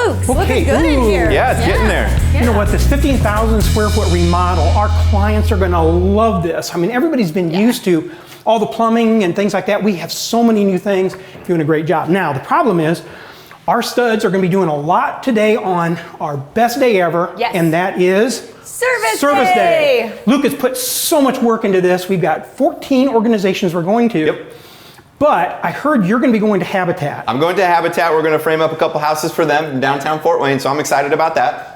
Luke's looking good in here. Yeah, it's getting there. Yeah. You know what, this 15,000 square foot remodel, our clients are gonna love this. I mean, everybody's been used to all the plumbing and things like that. We have so many new things, doing a great job. Now, the problem is, our studs are gonna be doing a lot today on our best day ever, and that is Service Day. Luke has put so much work into this. We've got 14 organizations we're going to. Yep. But I heard you're going to be going to Habitat. I'm going to Habitat. We're going to frame up a couple houses for them in downtown Fort Wayne, so I'm excited about that.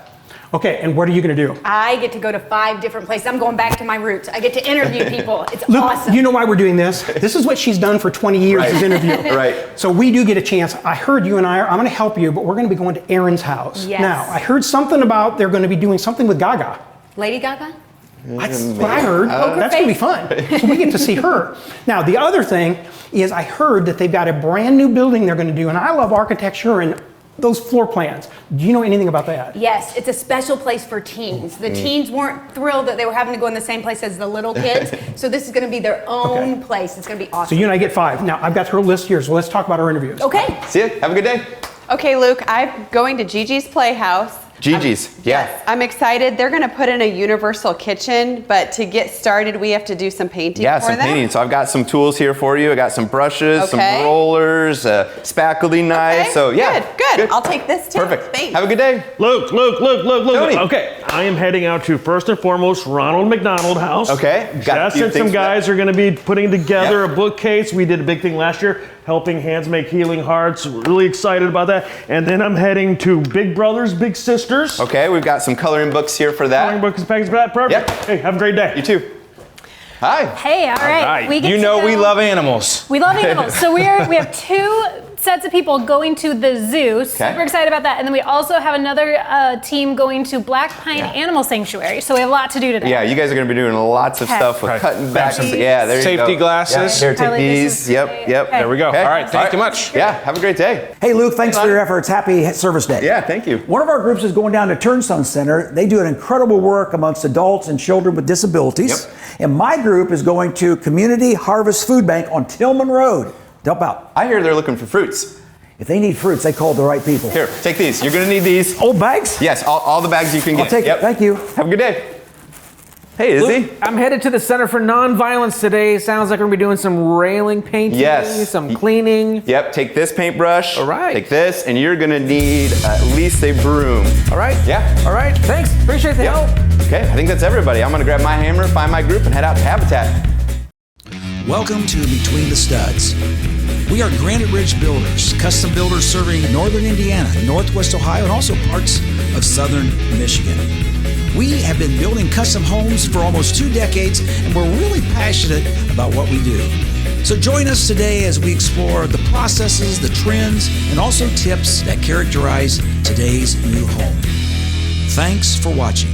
Okay, and what are you going to do? I get to go to 5 different places. I'm going back to my roots. I get to interview people. It's Luke, awesome. you know why we're doing this? This is what she's done for 20 years, is interview. Right. So we do get a chance. I heard you and I'm going to help you, but we're going to be going to Erin's house. Yes. Now, I heard something about they're going to be doing something with Gaga. Lady Gaga? That's what I heard. That's going to be fun. So we get to see her. Now, the other thing is I heard that they've got a brand new building they're going to do, and I love architecture and those floor plans. Do you know anything about that? Yes, it's a special place for teens. The teens weren't thrilled that they were having to go in the same place as the little kids, so this is going to be their own place. It's going to be awesome. So you and I get 5. Now, I've got her list here, so let's talk about our interviews. Okay. See ya. Have a good day. Okay, Luke, I'm going to Gigi's Playhouse. Gigi's, Yes, I'm excited. They're going to put in a universal kitchen, but to get started, we have to do some painting Yeah, for some them. painting. So I've got some tools here for you. I got some brushes, some Okay. rollers, spackling knife. Okay, So yeah, good. I'll take this too. Perfect. Thanks. Have a good day. Luke. Tony. Okay, I am heading out to first and foremost Ronald McDonald House. Okay, got a Jess few and some things for guys that. are going to be putting together a bookcase. We did a big thing last year, helping hands make healing hearts. Really excited about that. And then I'm heading to Big Brothers Big Sisters. Okay, we've got some coloring books here for that. Coloring books and packets for that. Perfect. Yeah. Hey, have a great day. You too. Hi. Hey, all right. We get You to know go- we love animals. We love animals. So we have 2 sets of people going to the zoo. Super excited about that. And then we also have another team going to Black Pine Animal Sanctuary. So we have a lot to do today. Yeah, you guys are going to be doing lots of stuff with cutting back. Safety. Yeah, there you go. Safety glasses. Yeah, here, take Highlight this these. is Yep. great. Yep. Okay. There we go. Okay. All right, thank you much. Yeah, have a great day. Hey Luke, thanks for your efforts. Happy Service Day. Yeah, thank you. One of our groups is going down to Turnstone Center. They do an incredible work amongst adults and children with disabilities. Yep. And my group is going to Community Harvest Food Bank on Tillman Road to help out. I hear they're looking for fruits. If they need fruits, they call the right people. Here, take these. You're going to need these. Old bags? Yes, all the bags you can get. I'll take it. Thank you. Have a good day. Hey, Izzy. I'm headed to the Center for Nonviolence today. Sounds like we're going to be doing some railing painting, Yes. some cleaning. Yep, take this paintbrush. All right. Take this, and you're going to need at least a broom. All right. Yeah. All right. Thanks. Appreciate the help. Okay, I think that's everybody. I'm going to grab my hammer, find my group, and head out to Habitat. Welcome to Between the Studs. We are Granite Ridge Builders, custom builders serving northern Indiana, northwest Ohio, and also parts of southern Michigan. We have been building custom homes for almost 2 decades, and we're really passionate about what we do. So join us today as we explore the processes, the trends, and also tips that characterize today's new home. Thanks for watching.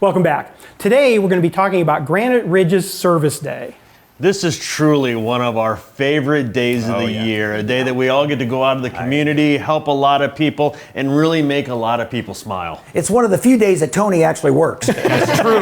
Welcome back. Today we're going to be talking about Granite Ridge's Service Day. This is truly one of our favorite days of the year, a day that we all get to go out of the community, help a lot of people, and really make a lot of people smile. It's one of the few days that Tony actually works. That's true.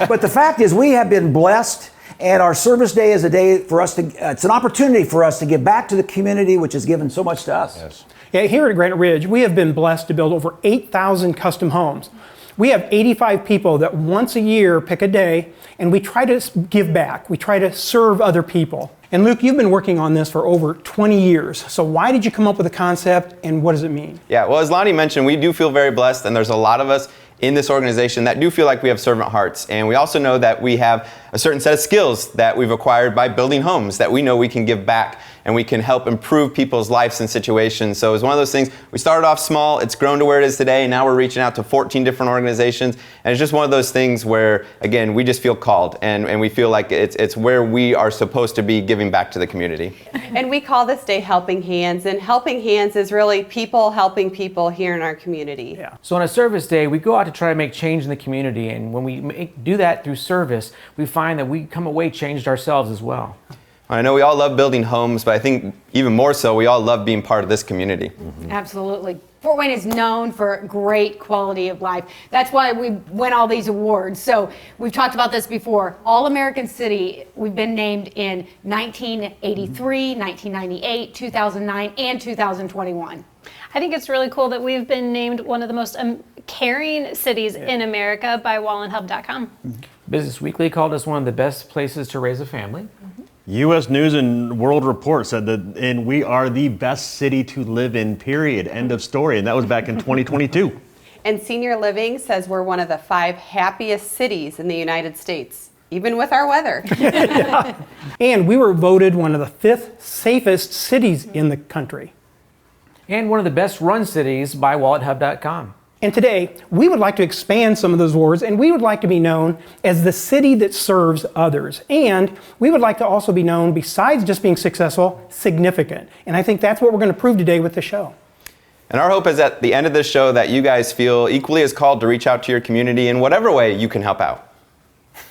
But the fact is we have been blessed, and our Service Day is a day for us to, it's an opportunity for us to give back to the community, which has given so much to us. Yes. Yeah, here at Granite Ridge, we have been blessed to build over 8,000 custom homes. We have 85 people that once a year pick a day, and we try to give back. We try to serve other people. And Luke, you've been working on this for over 20 years. So why did you come up with the concept, and what does it mean? Yeah, well, as Lonnie mentioned, we do feel very blessed, and there's a lot of us in this organization that do feel like we have servant hearts. And we also know that we have a certain set of skills that we've acquired by building homes that we know we can give back, and we can help improve people's lives and situations. So it's one of those things, we started off small, it's grown to where it is today, and now we're reaching out to 14 different organizations. And it's just one of those things where, again, we just feel called, and we feel like it's where we are supposed to be giving back to the community. And we call this day Helping Hands, and Helping Hands is really people helping people here in our community. Yeah. So on a service day, we go out to try to make change in the community, and when we do that through service, we find that we come away changed ourselves as well. I know we all love building homes, but I think even more so, we all love being part of this community. Absolutely. Fort Wayne is known for great quality of life. That's why we win all these awards. So we've talked about this before. All-American City, we've been named in 1983, 1998, 2009, and 2021. I think it's really cool that we've been named one of the most caring cities in America by wallandhub.com. Business Weekly called us one of the best places to raise a family. U.S. News and World Report said that, and we are the best city to live in, period. End of story. And that was back in 2022. And Senior Living says we're one of the 5 happiest cities in the United States, even with our weather. And we were voted one of the 5th safest cities in the country. And one of the best run cities by walletHub.com. And today, we would like to expand some of those words, and we would like to be known as the city that serves others. And we would like to also be known, besides just being successful, significant. And I think that's what we're going to prove today with the show. And our hope is at the end of this show that you guys feel equally as called to reach out to your community in whatever way you can help out.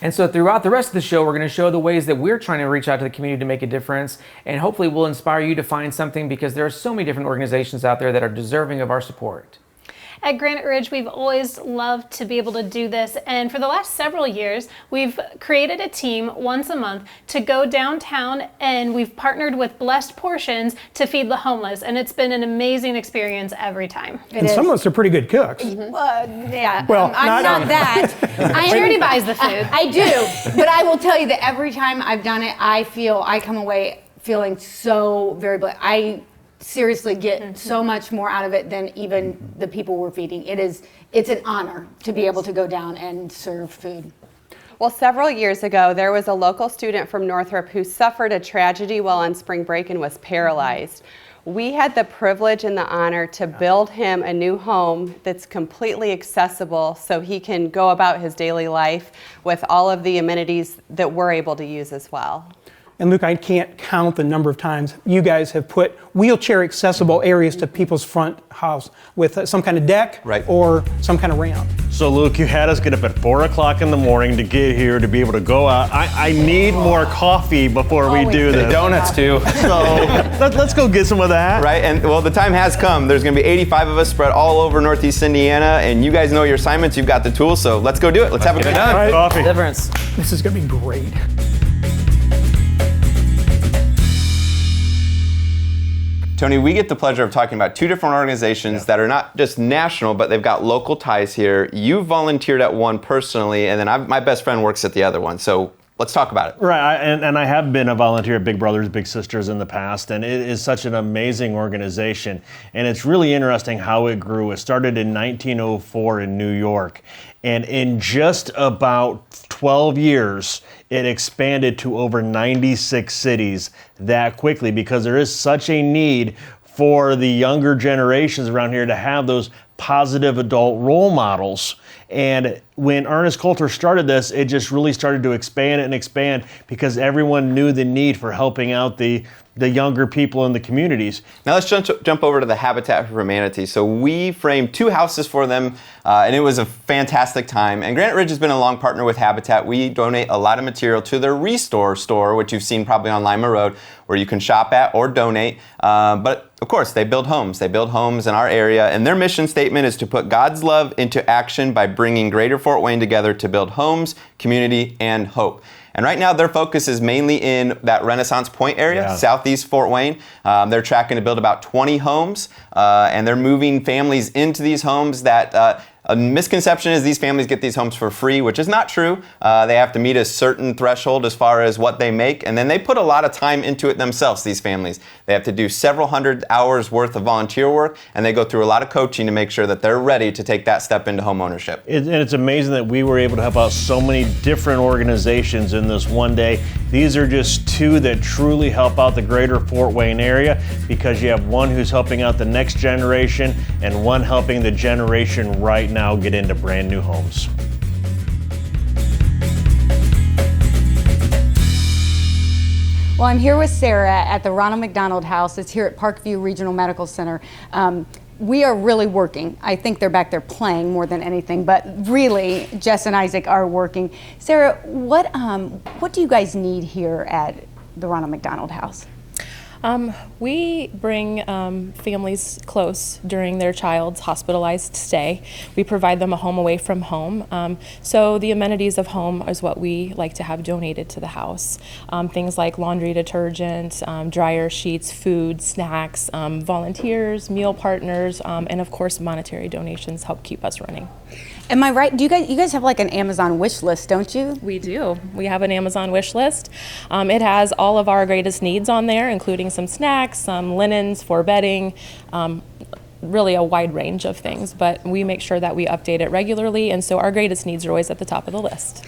And so throughout the rest of the show, we're going to show the ways that we're trying to reach out to the community to make a difference. And hopefully we'll inspire you to find something, because there are so many different organizations out there that are deserving of our support. At Granite Ridge, we've always loved to be able to do this, and for the last several years, we've created a team once a month to go downtown, and we've partnered with Blessed Portions to feed the homeless, and it's been an amazing experience every time. And some of us are pretty good cooks. Yeah, Well, I'm not that. Charity buys the food. I do, but I will tell you that every time I've done it, I come away feeling so very blessed. I seriously get so much more out of it than even the people we're feeding. It's an honor to be able to go down and serve food. Well, several years ago, there was a local student from Northrop who suffered a tragedy while on spring break and was paralyzed. We had the privilege and the honor to build him a new home that's completely accessible so he can go about his daily life with all of the amenities that we're able to use as well. And Luke, I can't count the number of times you guys have put wheelchair accessible areas to people's front house with some kind of deck or some kind of ramp. So Luke, you had us get up at 4 o'clock in the morning to get here to be able to go out. I need more coffee before we do this. Donuts too. So let's go get some of that. Right, and well, the time has come. There's going to be 85 of us spread all over Northeast Indiana, and you guys know your assignments. You've got the tools, so let's go do it. Let's have a good time. Right. Coffee. Difference. This is going to be great. Tony, we get the pleasure of talking about 2 different organizations that are not just national, but they've got local ties here. You volunteered at one personally, and then my best friend works at the other one. So let's talk about it. Right, and I have been a volunteer at Big Brothers Big Sisters in the past, and it is such an amazing organization. And it's really interesting how it grew. It started in 1904 in New York, and in just about 12 years, it expanded to over 96 cities that quickly, because there is such a need for the younger generations around here to have those positive adult role models. And when Ernest Coulter started this, it just really started to expand and expand, because everyone knew the need for helping out the younger people in the communities. Now let's jump over to the Habitat for Humanity. So we framed 2 houses for them, and it was a fantastic time. And Granite Ridge has been a long partner with Habitat. We donate a lot of material to their Restore store, which you've seen probably on Lima Road, where you can shop at or donate. But of course, they build homes. They build homes in our area, and their mission statement is to put God's love into action by bringing Greater Fort Wayne together to build homes, community, and hope. And right now, their focus is mainly in that Renaissance Point area, southeast Fort Wayne. They're tracking to build about 20 homes, and they're moving families into these homes that a misconception is these families get these homes for free, which is not true. They have to meet a certain threshold as far as what they make, and then they put a lot of time into it themselves, these families. They have to do several hundred hours worth of volunteer work, and they go through a lot of coaching to make sure that they're ready to take that step into home ownership. And it's amazing that we were able to help out so many different organizations in this one day. These are just 2 that truly help out the greater Fort Wayne area, because you have one who's helping out the next generation and one helping the generation right now get into brand new homes. Well, I'm here with Sarah at the Ronald McDonald House. It's here at Parkview Regional Medical Center. We are really working. I think they're back there playing more than anything, but really, Jess and Isaac are working. Sarah, what do you guys need here at the Ronald McDonald House? We bring families close during their child's hospitalized stay. We provide them a home away from home. So the amenities of home is what we like to have donated to the house. Things like laundry detergent, dryer sheets, food, snacks, volunteers, meal partners, and of course monetary donations help keep us running. Am I right? You guys have like an Amazon wish list, don't you? We do. We have an Amazon wish list. It has all of our greatest needs on there, including some snacks, some linens for bedding, really a wide range of things, but we make sure that we update it regularly, and so our greatest needs are always at the top of the list.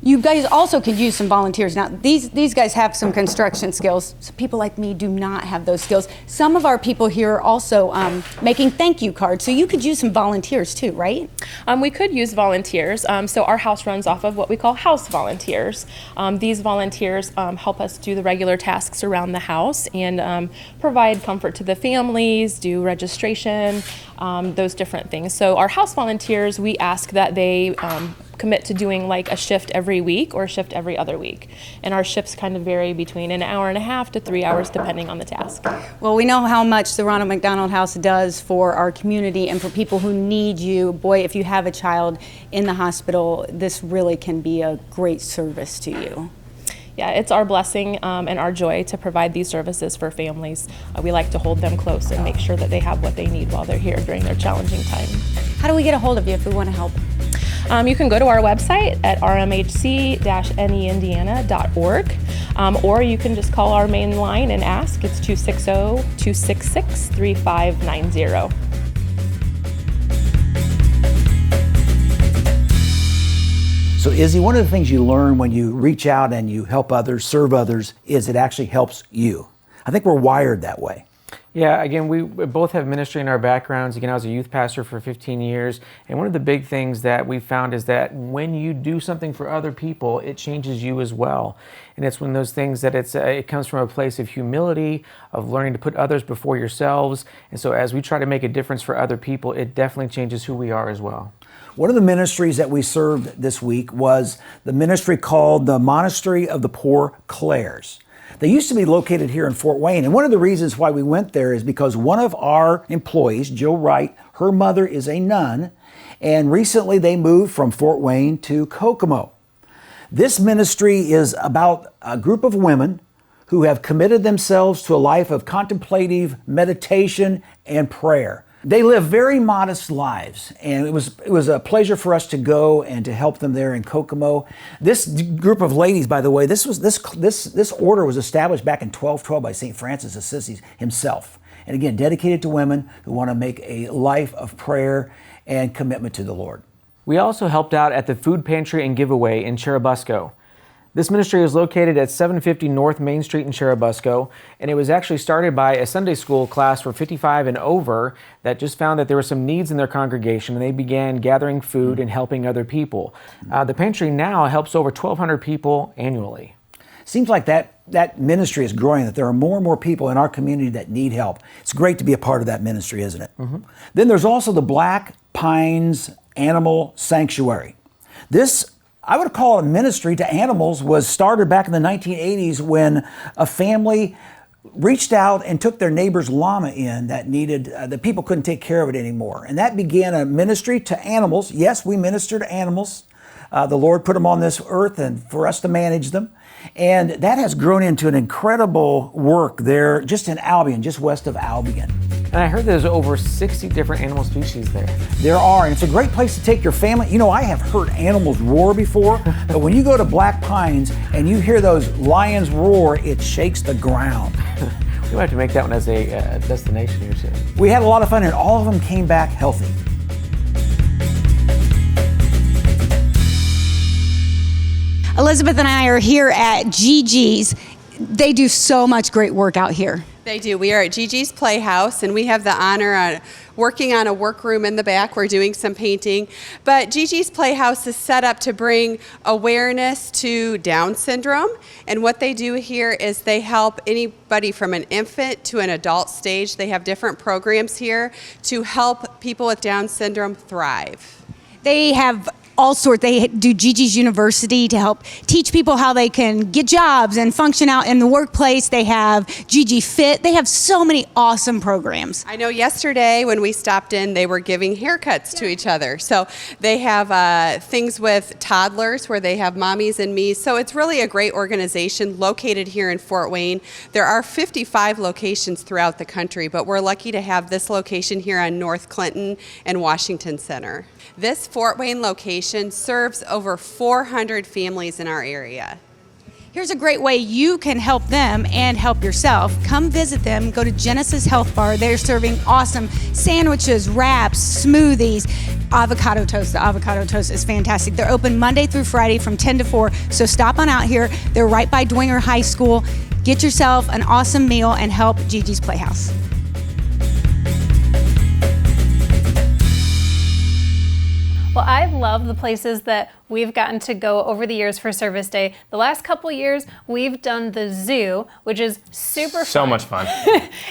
You guys also could use some volunteers. Now, these guys have some construction skills. So people like me do not have those skills. Some of our people here are also making thank you cards. So you could use some volunteers too, right? We could use volunteers. So our house runs off of what we call house volunteers. These volunteers help us do the regular tasks around the house and provide comfort to the families, do registration, those different things. So our house volunteers, we ask that they commit to doing like a shift every week or a shift every other week. And our shifts kind of vary between an hour and a half to 3 hours depending on the task. Well, we know how much the Ronald McDonald House does for our community and for people who need you. Boy, if you have a child in the hospital, this really can be a great service to you. Yeah, it's our blessing and our joy to provide these services for families. We like to hold them close and make sure that they have what they need while they're here during their challenging time. How do we get a hold of you if we want to help? You can go to our website at rmhc-neindiana.org, or you can just call our main line and ask. It's 260-266-3590. So Izzy, one of the things you learn when you reach out and you help others, serve others, is it actually helps you. I think we're wired that way. Yeah, again, we both have ministry in our backgrounds. Again, I was a youth pastor for 15 years, and one of the big things that we found is that when you do something for other people, it changes you as well. And it's one of those things that it comes from a place of humility, of learning to put others before yourselves. And so as we try to make a difference for other people, it definitely changes who we are as well. One of the ministries that we served this week was the ministry called the Monastery of the Poor Clares. They used to be located here in Fort Wayne, and one of the reasons why we went there is because one of our employees, Jill Wright, her mother is a nun, and recently they moved from Fort Wayne to Kokomo. This ministry is about a group of women who have committed themselves to a life of contemplative meditation and prayer. They live very modest lives, and it was a pleasure for us to go and to help them there in Kokomo. This group of ladies, by the way, this order was established back in 1212 by St. Francis of Assisi himself. And again, dedicated to women who want to make a life of prayer and commitment to the Lord. We also helped out at the food pantry and giveaway in Churubusco. This ministry is located at 750 North Main Street in Churubusco, and it was actually started by a Sunday school class for 55 and over that just found that there were some needs in their congregation, and they began gathering food and helping other people. The pantry now helps over 1,200 people annually. Seems like that ministry is growing, that there are more and more people in our community that need help. It's great to be a part of that ministry, isn't it? Mm-hmm. Then there's also the Black Pines Animal Sanctuary. This, I would call it a ministry to animals, was started back in the 1980s when a family reached out and took their neighbor's llama in that needed, that people couldn't take care of it anymore. And that began a ministry to animals. Yes, we minister to animals. The Lord put them on this earth and for us to manage them. And that has grown into an incredible work there just in Albion, just west of Albion. And I heard there's over 60 different animal species there. There are, and it's a great place to take your family. You know, I have heard animals roar before, but when you go to Black Pines and you hear those lions roar, it shakes the ground. We might have to make that one as a destination here soon. We had a lot of fun, and all of them came back healthy. Elizabeth and I are here at Gigi's. They do so much great work out here. They do. We are at Gigi's Playhouse, and we have the honor of working on a workroom in the back. We're doing some painting. But Gigi's Playhouse is set up to bring awareness to Down syndrome. And what they do here is they help anybody from an infant to an adult stage. They have different programs here to help people with Down syndrome thrive. They have all sorts. They do Gigi's University to help teach people how they can get jobs and function out in the workplace. They have Gigi Fit. They have so many awesome programs. I know yesterday when we stopped in, they were giving haircuts to each other. So they have things with toddlers where they have mommies and me's. So it's really a great organization located here in Fort Wayne. There are 55 locations throughout the country, but we're lucky to have this location here on North Clinton and Washington Center. This Fort Wayne location serves over 400 families in our area. Here's a great way you can help them and help yourself. Come visit them. Go to Genesis Health Bar. They're serving awesome sandwiches, wraps, smoothies, avocado toast. The avocado toast is fantastic. They're open Monday through Friday from 10 to 4, so stop on out here. They're right by Dwinger High School. Get yourself an awesome meal and help Gigi's Playhouse. Well, I love the places that we've gotten to go over the years for Service Day. The last couple years, we've done the zoo, which is super fun. So much fun.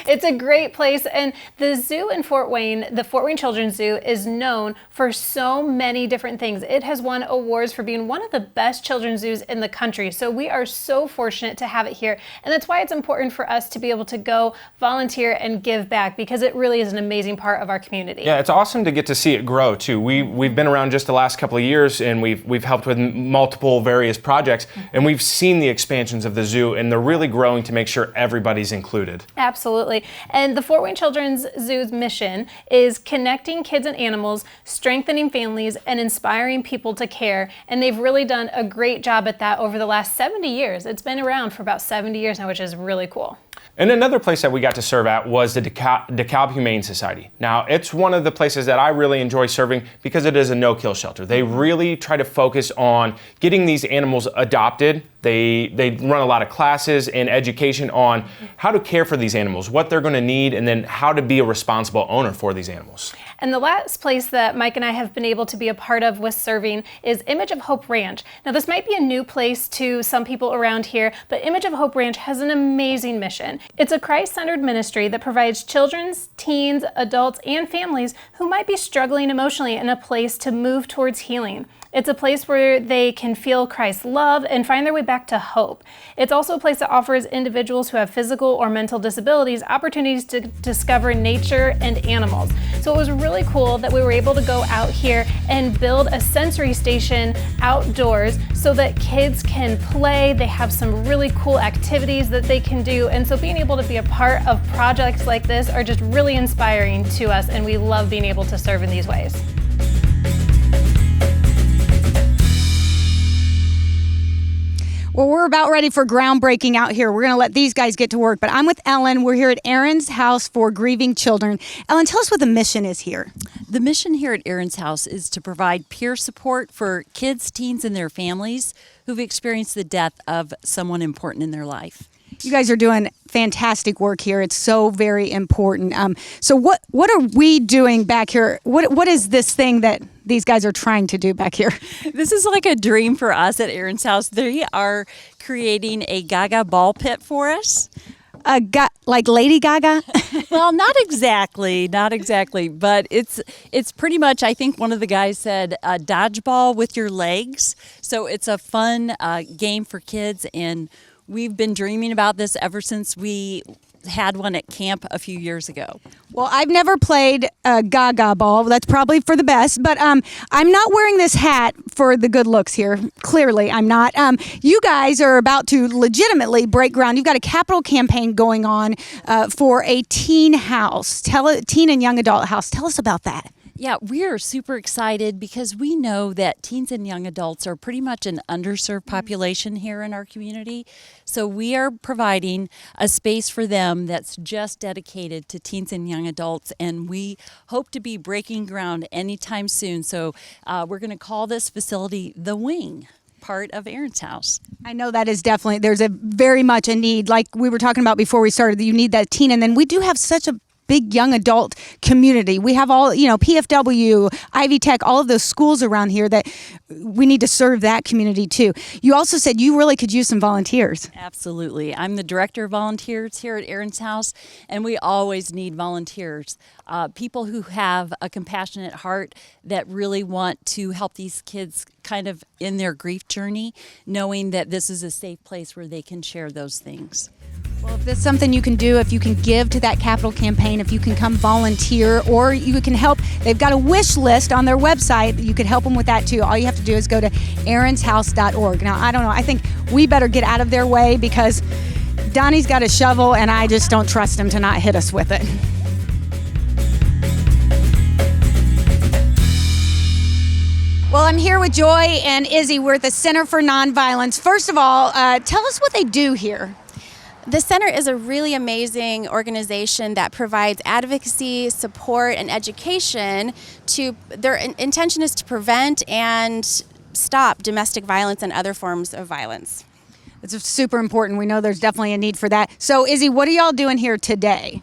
It's a great place. And the zoo in Fort Wayne, the Fort Wayne Children's Zoo, is known for so many different things. It has won awards for being one of the best children's zoos in the country. So we are so fortunate to have it here. And that's why it's important for us to be able to go volunteer and give back, because it really is an amazing part of our community. Yeah, it's awesome to get to see it grow too. We've been around just the last couple of years, and we've helped with multiple various projects, and we've seen the expansions of the zoo, and they're really growing to make sure everybody's included. Absolutely. And the Fort Wayne Children's Zoo's mission is connecting kids and animals, strengthening families, and inspiring people to care. And they've really done a great job at that over the last 70 years. It's been around for about 70 years now, which is really cool. And another place that we got to serve at was the DeKalb Humane Society. Now, it's one of the places that I really enjoy serving because it is a no-kill shelter. They really try to focus on getting these animals adopted. They run a lot of classes and education on how to care for these animals, what they're going to need, and then how to be a responsible owner for these animals. And the last place that Mike and I have been able to be a part of with serving is Image of Hope Ranch. Now, this might be a new place to some people around here, but Image of Hope Ranch has an amazing mission. It's a Christ-centered ministry that provides children's, teens, adults, and families who might be struggling emotionally in a place to move towards healing. It's a place where they can feel Christ's love and find their way back to hope. It's also a place that offers individuals who have physical or mental disabilities opportunities to discover nature and animals. So it was really cool that we were able to go out here and build a sensory station outdoors so that kids can play. They have some really cool activities that they can do. And so being able to be a part of projects like this are just really inspiring to us, and we love being able to serve in these ways. Well, we're about ready for groundbreaking out here. We're going to let these guys get to work, but I'm with Ellen. We're here at Aaron's House for Grieving Children. Ellen, tell us what the mission is here. The mission here at Aaron's House is to provide peer support for kids, teens, and their families who've experienced the death of someone important in their life. You guys are doing fantastic work here. It's so very important. So what are we doing back here? What is this thing that these guys are trying to do back here? This is like a dream for us at Aaron's House. They are creating a Gaga ball pit for us. Like Lady Gaga? Well, not exactly, but it's pretty much, I think one of the guys said, dodgeball with your legs. So it's a fun game for kids, and we've been dreaming about this ever since we had one at camp a few years ago. Well, I've never played a Gaga ball. That's probably for the best, but I'm not wearing this hat for the good looks here. Clearly, I'm not. You guys are about to legitimately break ground. You've got a capital campaign going on for a teen house, teen and young adult house. Tell us about that. Yeah, we are super excited because we know that teens and young adults are pretty much an underserved population here in our community. So we are providing a space for them that's just dedicated to teens and young adults, and we hope to be breaking ground anytime soon. So we're going to call this facility The Wing, part of Aaron's House. I know that is definitely, there's very much a need. Like we were talking about before we started, you need that teen, and then we do have such a big young adult community. We have all, PFW, Ivy Tech, all of those schools around here that we need to serve that community too. You also said you really could use some volunteers. Absolutely. I'm the director of volunteers here at Aaron's House, and we always need volunteers. People who have a compassionate heart that really want to help these kids kind of in their grief journey, knowing that this is a safe place where they can share those things. Well, if there's something you can do, if you can give to that capital campaign, if you can come volunteer, or you can help, they've got a wish list on their website. You could help them with that too. All you have to do is go to aaronshouse.org. Now, I don't know. I think we better get out of their way because Donnie's got a shovel and I just don't trust him to not hit us with it. Well, I'm here with Joy and Izzy. We're at the Center for Nonviolence. First of all, tell us what they do here. The center is a really amazing organization that provides advocacy, support, and education their intention is to prevent and stop domestic violence and other forms of violence. It's super important. We know there's definitely a need for that. So, Izzy, what are y'all doing here today?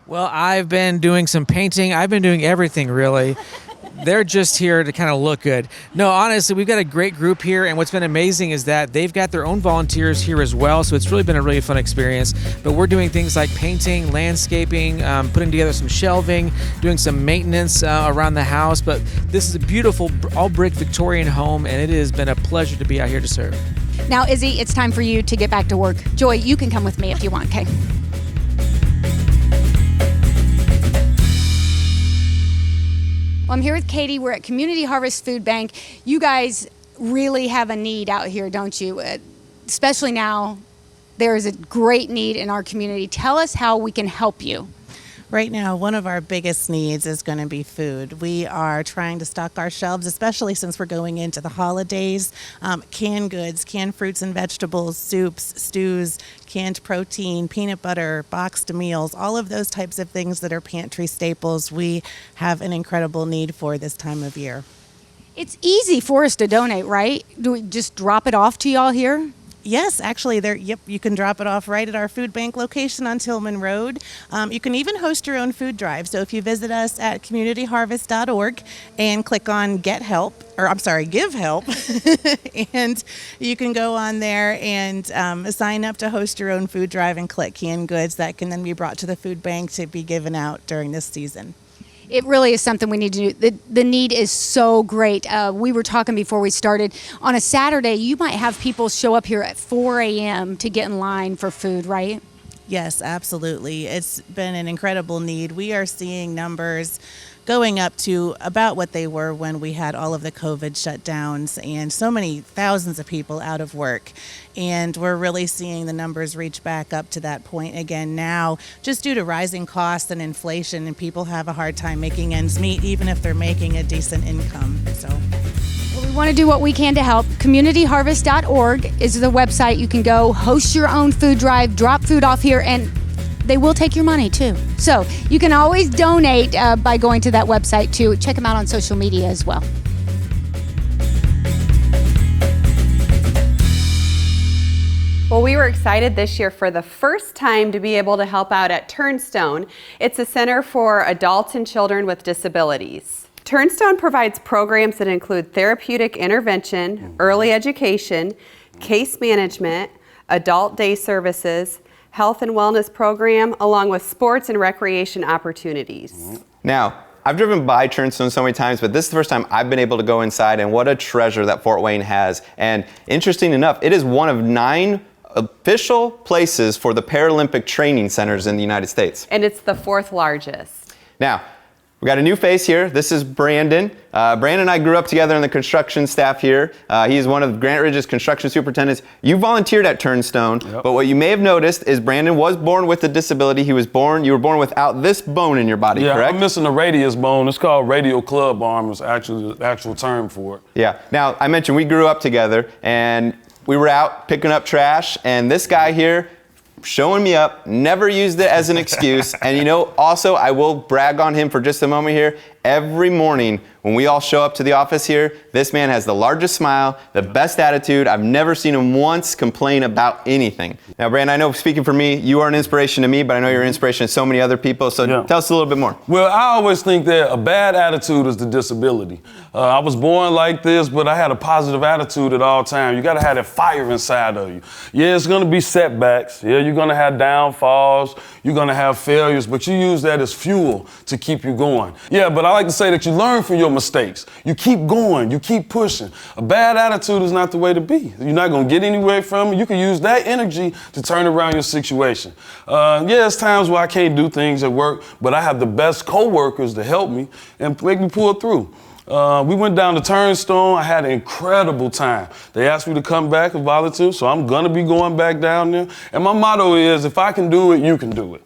Well, I've been doing some painting. I've been doing everything, really. They're just here to kind of look good. No, honestly, we've got a great group here, and what's been amazing is that they've got their own volunteers here as well, so it's really been a really fun experience. But we're doing things like painting, landscaping, putting together some shelving, doing some maintenance around the house. But this is a beautiful, all-brick Victorian home, and it has been a pleasure to be out here to serve. Now, Izzy, it's time for you to get back to work. Joy, you can come with me if you want, okay? Well, I'm here with Katie. We're at Community Harvest Food Bank. You guys really have a need out here, don't you? Especially now, there is a great need in our community. Tell us how we can help you. Right now, one of our biggest needs is going to be food. We are trying to stock our shelves, especially since we're going into the holidays. Canned goods, canned fruits and vegetables, soups, stews, canned protein, peanut butter, boxed meals, all of those types of things that are pantry staples we have an incredible need for this time of year. It's easy for us to donate, right? Do we just drop it off to y'all here? Yes, actually, you can drop it off right at our food bank location on Tillman Road. You can even host your own food drive. So if you visit us at communityharvest.org and click on Give Help, and you can go on there and sign up to host your own food drive and collect canned goods that can then be brought to the food bank to be given out during this season. It really is something we need to do. The need is so great. We were talking before we started. On a Saturday, you might have people show up here at 4 a.m. to get in line for food, right? Yes, absolutely. It's been an incredible need. We are seeing numbers going up to about what they were when we had all of the COVID shutdowns and so many thousands of people out of work. And we're really seeing the numbers reach back up to that point again now, just due to rising costs and inflation, and people have a hard time making ends meet, even if they're making a decent income. So. Well, we want to do what we can to help. CommunityHarvest.org is the website. You can go host your own food drive, drop food off here, and they will take your money too. So you can always donate by going to that website too. Check them out on social media as well. Well, we were excited this year for the first time to be able to help out at Turnstone. It's a center for adults and children with disabilities. Turnstone provides programs that include therapeutic intervention, early education, case management, adult day services, health and wellness program, along with sports and recreation opportunities. Now, I've driven by Turnstone so many times, but this is the first time I've been able to go inside, and what a treasure that Fort Wayne has. And interesting enough, it is one of 9 official places for the Paralympic training centers in the United States. And it's the 4th largest. Now, we got a new face here. This is Brandon. Brandon and I grew up together in the construction staff here. He's one of Granite Ridge's construction superintendents. You volunteered at Turnstone, but what you may have noticed is Brandon was born with a disability. You were born without this bone in your body, correct? I'm missing a radius bone. It's called radial club arm. It's actually the actual term for it. Yeah. Now, I mentioned we grew up together, and we were out picking up trash, and this guy here showing me up, never used it as an excuse. And also, I will brag on him for just a moment here. every morning when we all show up to the office here, this man has the largest smile, the best attitude. I've never seen him once complain about anything. Now, Brandon, I know speaking for me, you are an inspiration to me, but I know you're an inspiration to so many other people. So tell us a little bit more. Well, I always think that a bad attitude is the disability. I was born like this, but I had a positive attitude at all times. You got to have that fire inside of you. Yeah, it's going to be setbacks. Yeah, you're going to have downfalls. You're going to have failures, but you use that as fuel to keep you going. Yeah, but I like to say that you learn from your mistakes. You keep going. You keep pushing. A bad attitude is not the way to be. You're not going to get anywhere from it. You can use that energy to turn around your situation. Yeah, there's times where I can't do things at work, but I have the best co-workers to help me and make me pull through. We went down to Turnstone. I had an incredible time. They asked me to come back and volunteer, so I'm going to be going back down there. And my motto is, if I can do it, you can do it.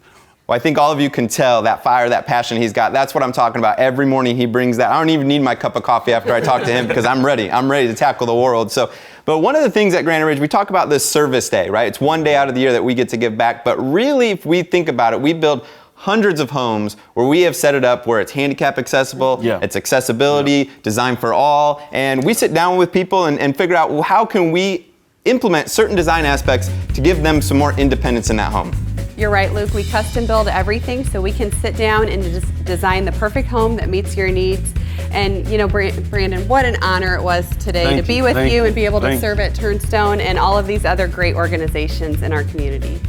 Well, I think all of you can tell that fire, that passion he's got. That's what I'm talking about. Every morning he brings that. I don't even need my cup of coffee after I talk to him because I'm ready. I'm ready to tackle the world. But one of the things at Granite Ridge, we talk about this service day, right? It's one day out of the year that we get to give back. But really, if we think about it, we build hundreds of homes where we have set it up where it's handicap accessible, it's accessibility, designed for all. And we sit down with people and figure out, well, how can we implement certain design aspects to give them some more independence in that home. You're right, Luke. We custom build everything so we can sit down and design the perfect home that meets your needs. And you know, Brandon, what an honor it was today to be with you and be able to serve at Turnstone and all of these other great organizations in our community.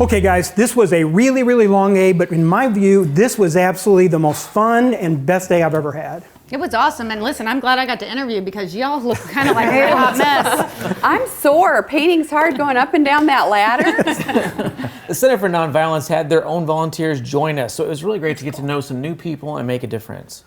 Okay, guys, this was a really, really long day, but in my view, this was absolutely the most fun and best day I've ever had. It was awesome, and listen, I'm glad I got to interview because y'all look kind of like a hot mess. I'm sore. Painting's hard going up and down that ladder. The Center for Nonviolence had their own volunteers join us, so it was really great to get to know some new people and make a difference.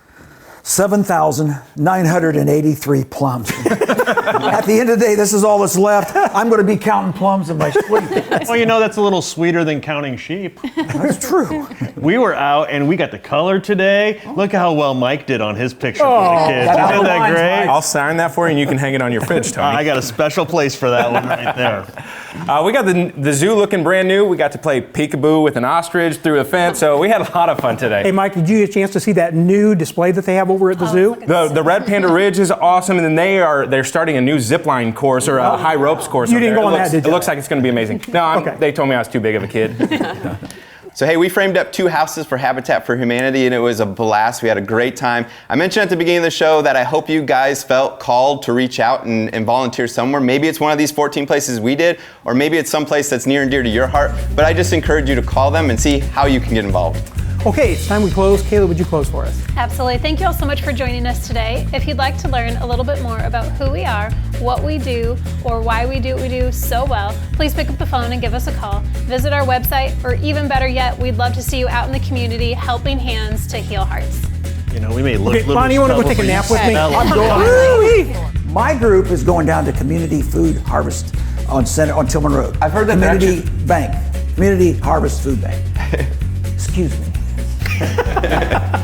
7,983 plums. At the end of the day, this is all that's left. I'm going to be counting plums in my sleep. Well, you know, that's a little sweeter than counting sheep. That's true. We were out and we got the color today. Look how well Mike did on his picture for the kids. Isn't that great? I'll sign that for you and you can hang it on your fridge, Tony. I got a special place for that one right there. We got the zoo looking brand new. We got to play peekaboo with an ostrich through the fence, so we had a lot of fun today. Hey, Mike, did you get a chance to see that new display that they have over at the zoo? The Red Panda Ridge is awesome, and then they're starting a new zipline course or a high ropes course. You didn't go on that, did you? It looks like it's going to be amazing. No, they told me I was too big of a kid. So hey, we framed up 2 houses for Habitat for Humanity and it was a blast. We had a great time. I mentioned at the beginning of the show that I hope you guys felt called to reach out and volunteer somewhere. Maybe it's one of these 14 places we did, or maybe it's someplace that's near and dear to your heart, but I just encourage you to call them and see how you can get involved. Okay, it's time we close. Kayla, would you close for us? Absolutely. Thank you all so much for joining us today. If you'd like to learn a little bit more about who we are, what we do, or why we do what we do so well, please pick up the phone and give us a call. Visit our website, or even better yet, we'd love to see you out in the community helping hands to heal hearts. You know, we may look okay, Bonnie, you want to go take a nap with me? I'm going. My group is going down to Community Food Harvest on Tillman Road. I've heard that Community Bank. Community Harvest Food Bank. Excuse me.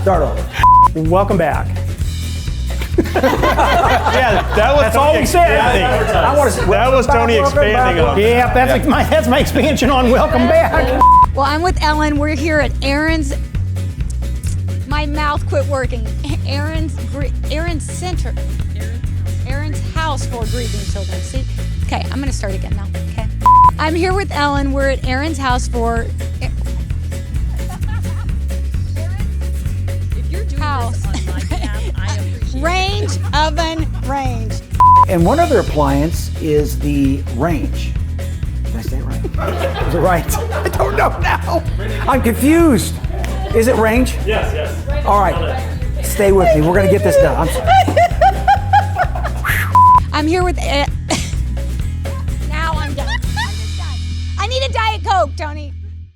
Start over. Welcome back. Yeah, that's all we said. That was Tony expanding on. Yeah, that's my expansion on welcome back. Well, I'm with Ellen. We're here at Aaron's. My mouth quit working. Aaron's Center. Aaron's House for Grieving Children. See? Okay, I'm going to start again now. Okay. I'm here with Ellen. We're at Aaron's House for. House. Range, oven, range. And one other appliance is the range. Did I say it right? Is it right? I don't know now. I'm confused. Is it range? Yes. All right. Stay with me. We're going to get this done. I'm sorry. I'm here with. Now I'm done. I need a Diet Coke, Tony.